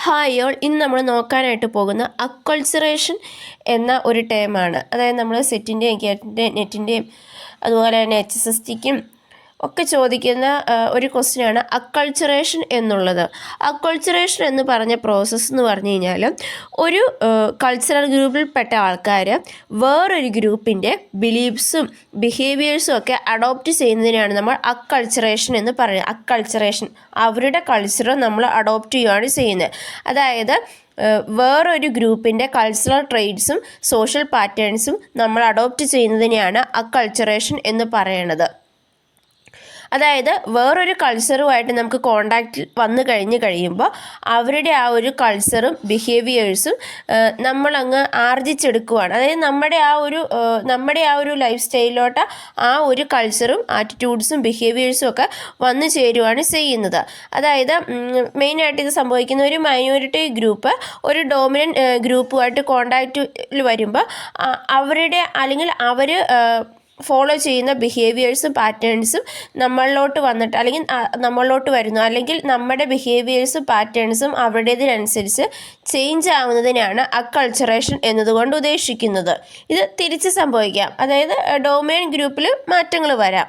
Hi all, ഇന്ന് നമ്മൾ നോക്കാനായിട്ട് പോകുന്ന അക്കൾച്ചറേഷൻ എന്ന ഒരു ടേമാണ്. അതായത് നമ്മൾ സെറ്റിൻ്റെയും നെറ്റിൻ്റെയും അതുപോലെ തന്നെ HSSTക്കും ഒക്കെ ചോദിക്കുന്ന ഒരു ക്വസ്റ്റ്യനാണ് അക്കൾച്ചറേഷൻ എന്നുള്ളത്. അക്കൾച്ചറേഷൻ എന്ന് പറഞ്ഞ പ്രോസസ്സ് എന്ന് പറഞ്ഞു കഴിഞ്ഞാൽ ഒരു കൾച്ചറൽ ഗ്രൂപ്പിൽപ്പെട്ട ആൾക്കാർ വേറൊരു ഗ്രൂപ്പിൻ്റെ ബിലീഫ്സും ബിഹേവിയേഴ്സും ഒക്കെ അഡോപ്റ്റ് ചെയ്യുന്നതിനാണ് നമ്മൾ അക്കൾച്ചറേഷൻ എന്ന് പറയുന്നത്. അക്കൾച്ചറേഷൻ അവരുടെ കൾച്ചർ നമ്മൾ അഡോപ്റ്റ് ചെയ്യുകയാണ് ചെയ്യുന്നത്. അതായത് വേറൊരു ഗ്രൂപ്പിൻ്റെ കൾച്ചറൽ ട്രെയ്റ്റ്സും സോഷ്യൽ പാറ്റേൺസും നമ്മൾ അഡോപ്റ്റ് ചെയ്യുന്നതിനെയാണ് അക്കൾച്ചറേഷൻ എന്ന് പറയുന്നത്. അതായത് വേറൊരു കൾച്ചറുമായിട്ട് നമുക്ക് കോണ്ടാക്റ്റിൽ വന്നു കഴിയുമ്പോൾ അവരുടെ ആ ഒരു കൾച്ചറും ബിഹേവിയേഴ്സും നമ്മളങ്ങ് ആർജിച്ചെടുക്കുകയാണ്. അതായത് നമ്മുടെ ആ ഒരു ലൈഫ് സ്റ്റൈലിലോട്ട് ആ ഒരു കൾച്ചറും ആറ്റിറ്റ്യൂഡ്സും ബിഹേവിയേഴ്സും ഒക്കെ വന്നു ചേരുകയാണ് ചെയ്യുന്നത്. അതായത് മെയിനായിട്ട് ഇത് സംഭവിക്കുന്ന ഒരു മൈനോറിറ്റി ഗ്രൂപ്പ് ഒരു ഡോമിനൻ്റ് ഗ്രൂപ്പുമായിട്ട് കോണ്ടാക്റ്റിൽ വരുമ്പോൾ അവരുടെ അല്ലെങ്കിൽ അവർ ഫോളോ ചെയ്യുന്ന ബിഹേവിയേഴ്സും പാറ്റേൺസും നമ്മളിലോട്ട് വന്നിട്ട് അല്ലെങ്കിൽ നമ്മളിലോട്ട് വരുന്നു, അല്ലെങ്കിൽ നമ്മുടെ ബിഹേവിയേഴ്സും പാറ്റേൺസും അവരുടേതിനനുസരിച്ച് ചേഞ്ച് ആവുന്നതിനാണ് അക്കൾച്ചറേഷൻ എന്നതുകൊണ്ട് ഉദ്ദേശിക്കുന്നത്. ഇത് തിരിച്ച് സംഭവിക്കാം. അതായത് ഡോമിനൻ്റ് ഗ്രൂപ്പിൽ മാറ്റങ്ങൾ വരാം.